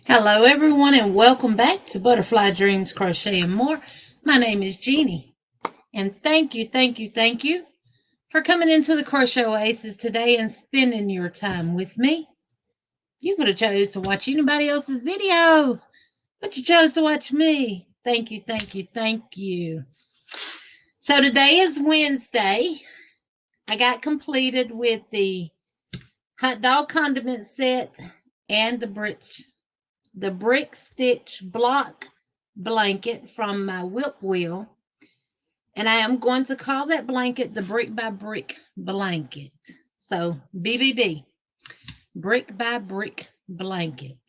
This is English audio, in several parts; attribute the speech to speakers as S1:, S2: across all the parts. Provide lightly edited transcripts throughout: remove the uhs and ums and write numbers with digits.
S1: Hello everyone and welcome back to Butterfly Dreams Crochet and More. My name is Jeannie and thank you for coming into the Crochet Oasis today and spending your time with me. You could have chose to watch anybody else's video, but you chose to watch me. Thank you. So today is Wednesday. I got completed with the hot dog condiment set and the brick stitch block blanket from my whip wheel, and I am going to call that blanket the brick by brick blanket. So BBB, brick by brick blanket.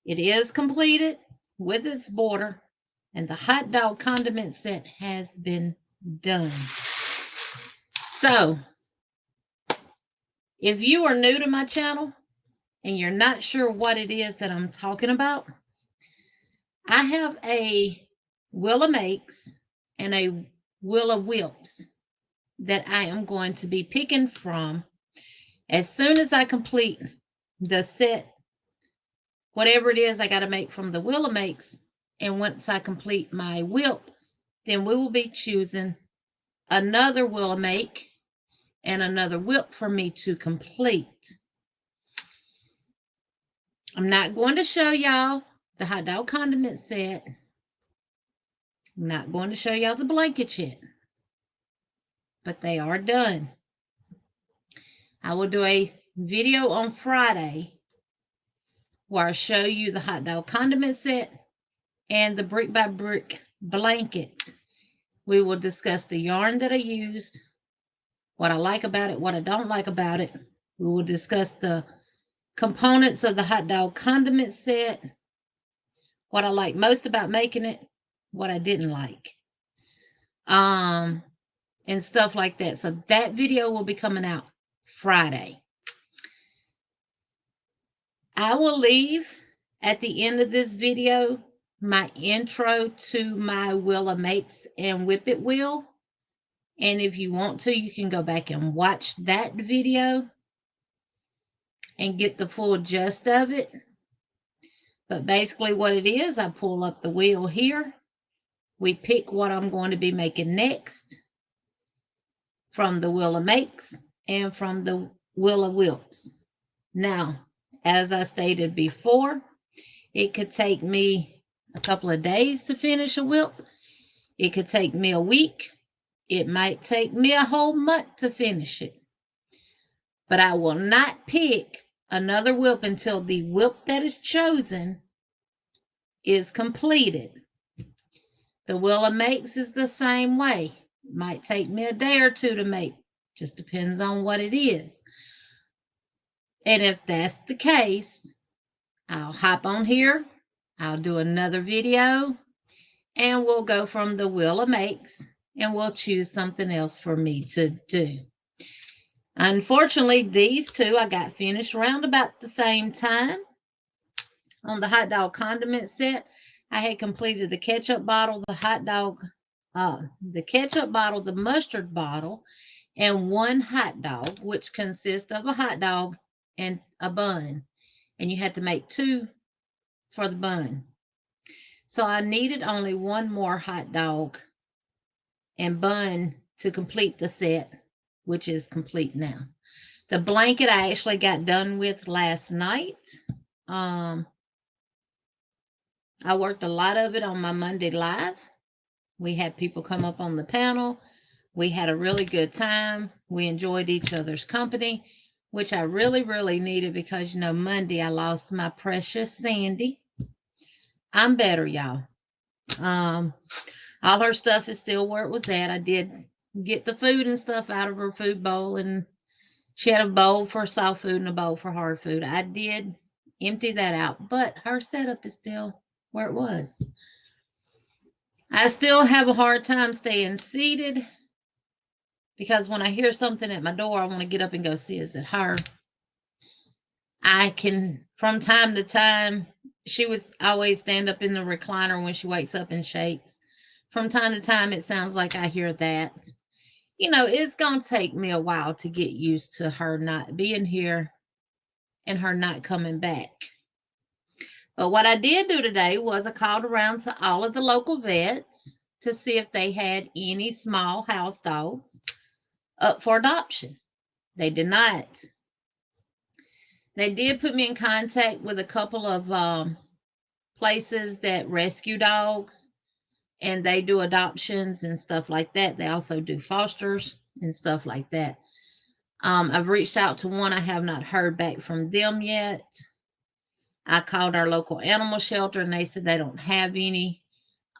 S1: It is completed with its border, and the hot dog condiment set has been done. So if you are new to my channel and you're not sure what it is that I'm talking about, I have a Wheel of Makes and a Wheel of Whips that I am going to be picking from as soon as I complete the set, whatever it is I got to make from the Wheel of Makes. And once I complete my whip, then we will be choosing another Wheel of Make and another whip for me to complete. I'm not going to show y'all the hot dog condiment set. I'm not going to show y'all the blankets yet, but they are done. I will do a video on Friday where I show you the hot dog condiment set and the brick by brick blanket. We will discuss the yarn that I used, what I like about it, what I don't like about it. We will discuss the components of the hot dog condiment set, what I like most about making it, what I didn't like, and stuff like that. So that video will be coming out Friday. I will leave at the end of this video my intro to my Wheel of Makes and Whip It wheel. And if you want to, you can go back and watch that video and get the full gist of it. But basically what it is, I pull up the wheel here. We pick what I'm going to be making next from the Wheel of Makes and from the Wheel of Whips. Now, as I stated before, it could take me a couple of days to finish a whip. It could take me a week. It might take me a whole month to finish it. But I will not pick another whip until the whip that is chosen is completed. The Wheel of Makes is the same way. It might take me a day or two to make. Just depends on what it is. And if that's the case, I'll hop on here. I'll do another video. And we'll go from the Wheel of Makes. And we'll choose something else for me to do. Unfortunately, these two I got finished around about the same time. On the hot dog condiment set, I had completed the ketchup bottle, the ketchup bottle, the mustard bottle, and one hot dog, which consists of a hot dog and a bun. And you had to make two for the bun. So I needed only one more hot dog and bun to complete the set, which is complete now. The blanket I actually got done with last night. I worked a lot of it on my Monday Live. We had people come up on the panel. We had a really good time. We enjoyed each other's company, which I really, really needed because, Monday I lost my precious Sandy. I'm better, y'all. All her stuff is still where it was at. I did get the food and stuff out of her food bowl, and she had a bowl for soft food and a bowl for hard food. I did empty that out, but her setup is still where it was. I still have a hard time staying seated because when I hear something at my door, I want to get up and go see, is it her? I can, from time to time, she was always stand up in the recliner when she wakes up and shakes. From time to time, it sounds like I hear that. It's going to take me a while to get used to her not being here and her not coming back. But what I did do today was I called around to all of the local vets to see if they had any small house dogs up for adoption. They did not. They did put me in contact with a couple of places that rescue dogs, and they do adoptions and stuff like that. They also do fosters and stuff like that. I've reached out to one. I have not heard back from them yet. I called our local animal shelter, and they said they don't have any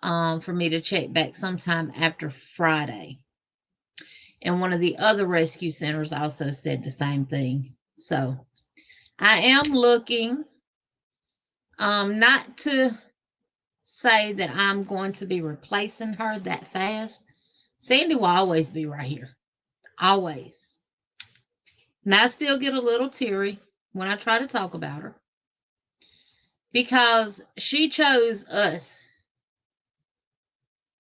S1: for me to check back sometime after Friday. And one of the other rescue centers also said the same thing. So I am looking, not to say that I'm going to be replacing her that fast. Sandy will always be right here. Always. And I still get a little teary when I try to talk about her, because she chose us.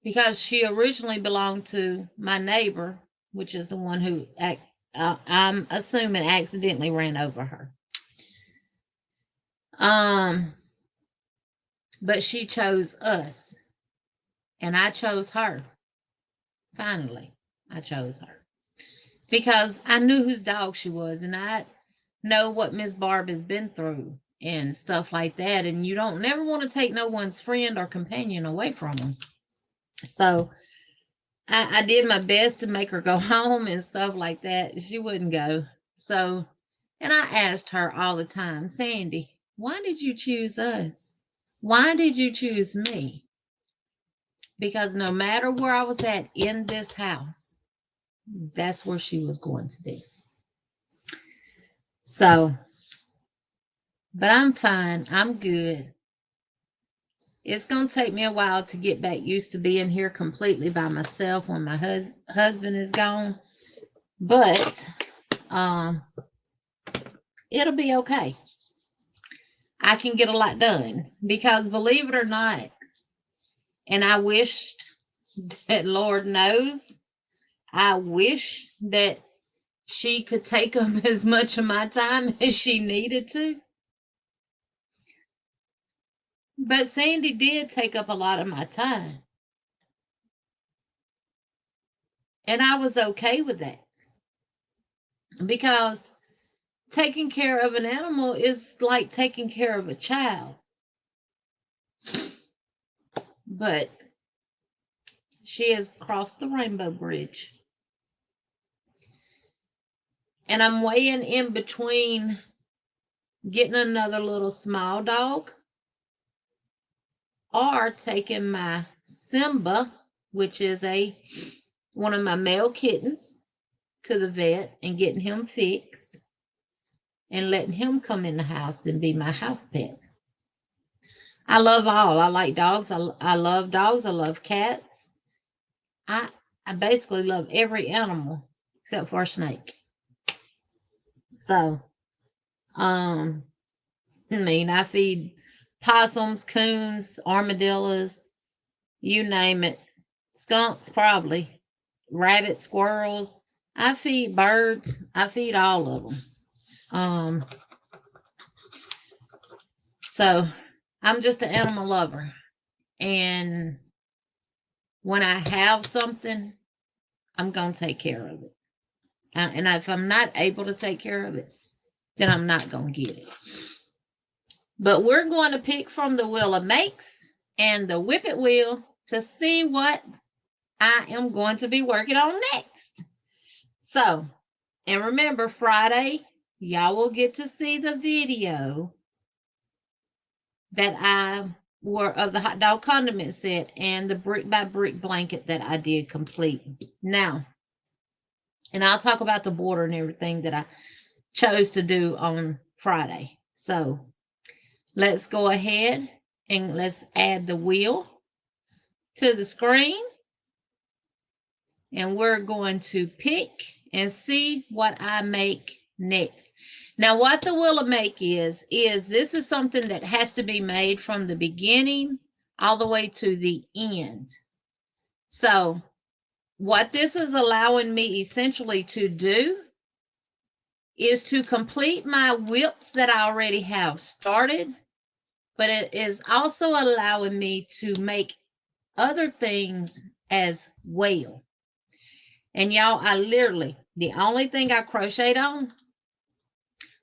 S1: Because she originally belonged to my neighbor, which is the one who I'm assuming accidentally ran over her. But she chose us, and I chose her. Finally, I chose her because I knew whose dog she was, and I know what Miss Barb has been through and stuff like that. And you don't never want to take no one's friend or companion away from them. So I did my best to make her go home and stuff like that. She wouldn't go. So, and I asked her all the time, Sandy, why did you choose us? Why did you choose me? Because no matter where I was at in this house, that's where she was going to be. So, but I'm fine. I'm good. It's going to take me a while to get back used to being here completely by myself when my husband is gone. But it'll be okay. I can get a lot done because, believe it or not, and I wished that, Lord knows, I wish that she could take up as much of my time as she needed to. But Sandy did take up a lot of my time. And I was okay with that. Because taking care of an animal is like taking care of a child. But she has crossed the rainbow bridge. And I'm weighing in between getting another little small dog or taking my Simba, which is one of my male kittens, to the vet and getting him fixed and letting him come in the house and be my house pet. I love all. I like dogs. I love dogs. I love cats. I basically love every animal except for a snake. So, I feed possums, coons, armadillos, you name it. Skunks, probably. Rabbits, squirrels. I feed birds. I feed all of them. So I'm just an animal lover. And when I have something, I'm going to take care of it. And if I'm not able to take care of it, then I'm not going to get it. But we're going to pick from the Wheel of Makes and the Whippet Wheel to see what I am going to be working on next. So, and remember, Friday, y'all will get to see the video that of the hot dog condiment set and the brick by brick blanket that I did complete. Now, and I'll talk about the border and everything that I chose to do on Friday. So let's go ahead and let's add the wheel to the screen. And we're going to pick and see what I make next. Now, what the Wheel of Make is this is something that has to be made from the beginning all the way to the end. So what this is allowing me essentially to do is to complete my whips that I already have started but it is also allowing me to make other things as well. And y'all, I literally, the only thing I crocheted on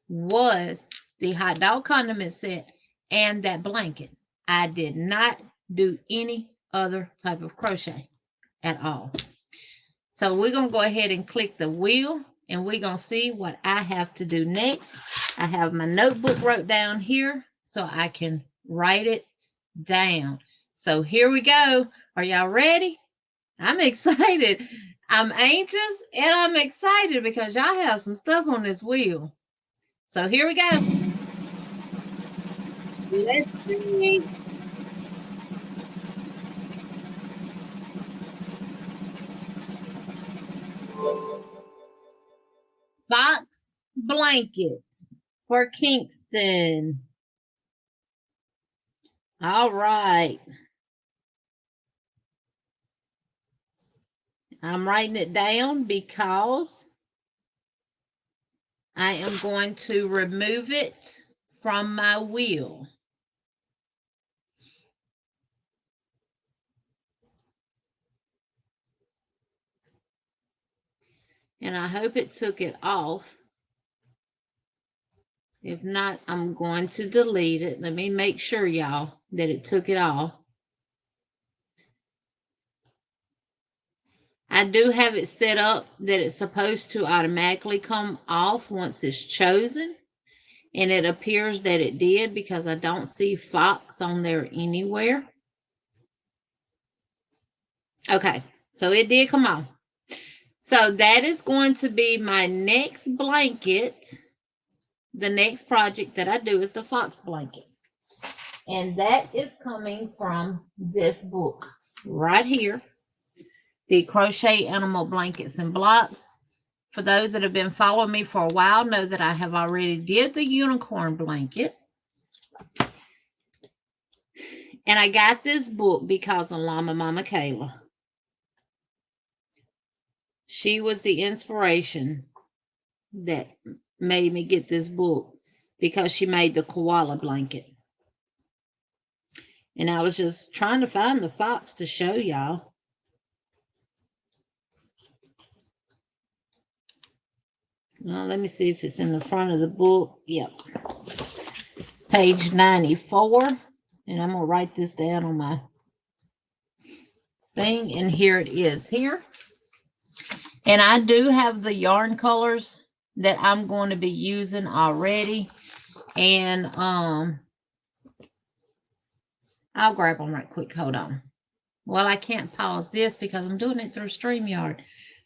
S1: was the hot dog condiment set and that blanket. I did not do any other type of crochet at all. So we're going to go ahead and click the wheel, and we're going to see what I have to do next. I have my notebook wrote down here so I can write it down. So here we go. Are y'all ready? I'm excited. I'm anxious and I'm excited because y'all have some stuff on this wheel. So here we go. Let's see. Box blanket for Kingston. All right. I'm writing it down because I am going to remove it from my wheel. And I hope it took it off. If not, I'm going to delete it. Let me make sure, y'all, that it took it off. I do have it set up that it's supposed to automatically come off once it's chosen. And it appears that it did because I don't see Fox on there anywhere. Okay, so it did come off. So that is going to be my next blanket. The next project that I do is the Fox blanket. And that is coming from this book right here. The Crochet Animal Blankets and Blocks. For those that have been following me for a while know that I have already did the unicorn blanket. And I got this book because of Llama Mama Kayla. She was the inspiration that made me get this book because she made the koala blanket. And I was just trying to find the fox to show y'all. Well, let me see if it's in the front of the book. Yep. Page 94. And I'm going to write this down on my thing. And here it is here. And I do have the yarn colors that I'm going to be using already. And I'll grab them right quick. Hold on. Well, I can't pause this because I'm doing it through StreamYard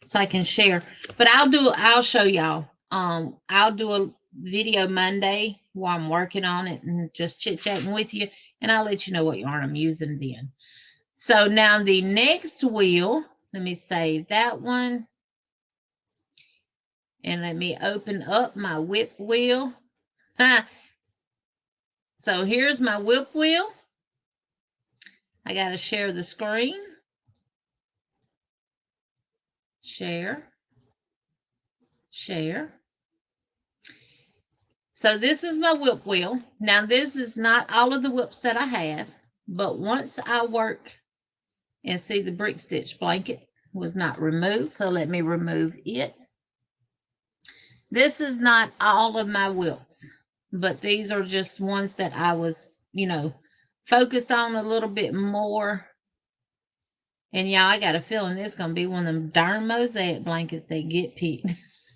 S1: so I can share. But I'll show y'all. I'll do a video Monday while I'm working on it and just chit-chatting with you. And I'll let you know what yarn I'm using then. So now the next wheel, let me save that one. And let me open up my whip wheel. So here's my whip wheel. I got to share the screen. Share. Share. So this is my whip wheel. Now this is not all of the whips that I have, but once I work and see the brick stitch blanket was not removed, so let me remove it. This is not all of my whips, but these are just ones that I was, focused on a little bit more. And y'all, I got a feeling it's going to be one of them darn mosaic blankets that get picked.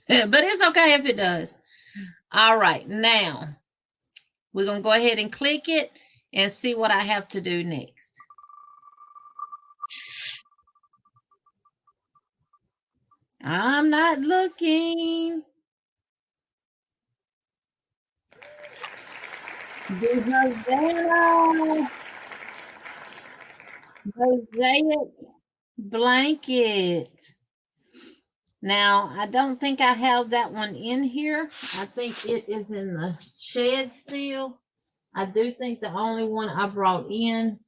S1: But it's okay if it does. All right, now we're going to go ahead and click it and see what I have to do next. I'm not looking. The mosaic blanket. Now, I don't think I have that one in here. I think it is in the shed still. I do think the only one I brought in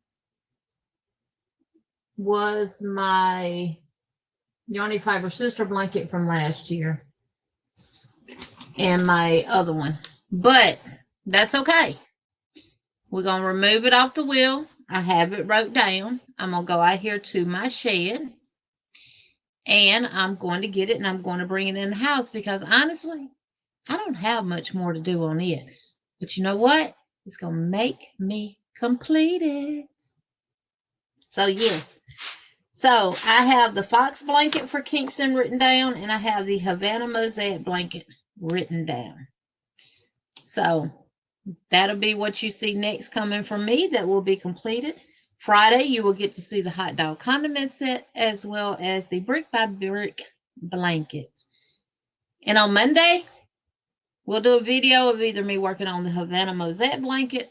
S1: was my Yarny Fiber Sister blanket from last year and my other one. But that's okay. We're going to remove it off the wheel. I have it wrote down. I'm going to go out here to my shed. And I'm going to get it and I'm going to bring it in the house because honestly, I don't have much more to do on it. But you know what? It's going to make me complete it. So yes. So I have the fox blanket for Kingston written down and I have the Havana mosaic blanket written down. So that'll be what you see next coming from me that will be completed. Friday, you will get to see the hot dog condiment set as well as the brick by brick blanket. And on Monday, we'll do a video of either me working on the Havana mosaic blanket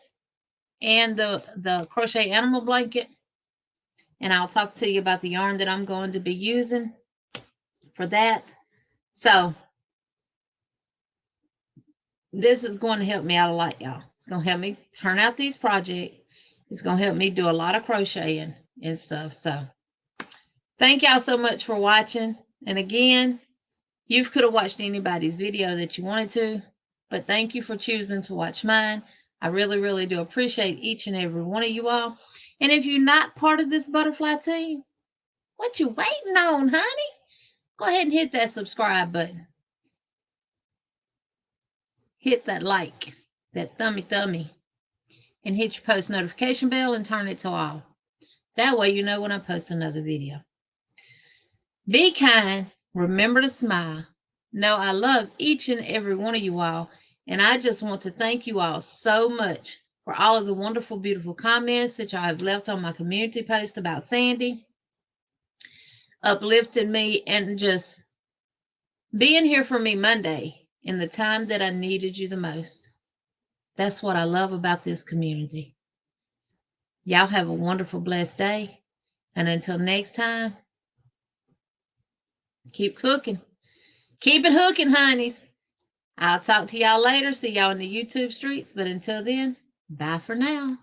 S1: and the crochet animal blanket. And I'll talk to you about the yarn that I'm going to be using for that. So this is going to help me out a lot, y'all. It's going to help me turn out these projects. It's going to help me do a lot of crocheting and stuff. So thank y'all so much for watching. And again, you could have watched anybody's video that you wanted to, but thank you for choosing to watch mine. I really, really do appreciate each and every one of you all. And if you're not part of this butterfly team, what you waiting on, honey? Go ahead and hit that subscribe button. Hit that like, that thummy, and hit your post notification bell and turn it to all. That way you know when I post another video. Be kind. Remember to smile. Know I love each and every one of you all. And I just want to thank you all so much for all of the wonderful, beautiful comments that y'all have left on my community post about Sandy. Uplifting me and just being here for me Monday in the time that I needed you the most. That's what I love about this community. Y'all have a wonderful, blessed day. And until next time, keep cooking. Keep it hooking, honeys. I'll talk to y'all later. See y'all in the YouTube streets. But until then, bye for now.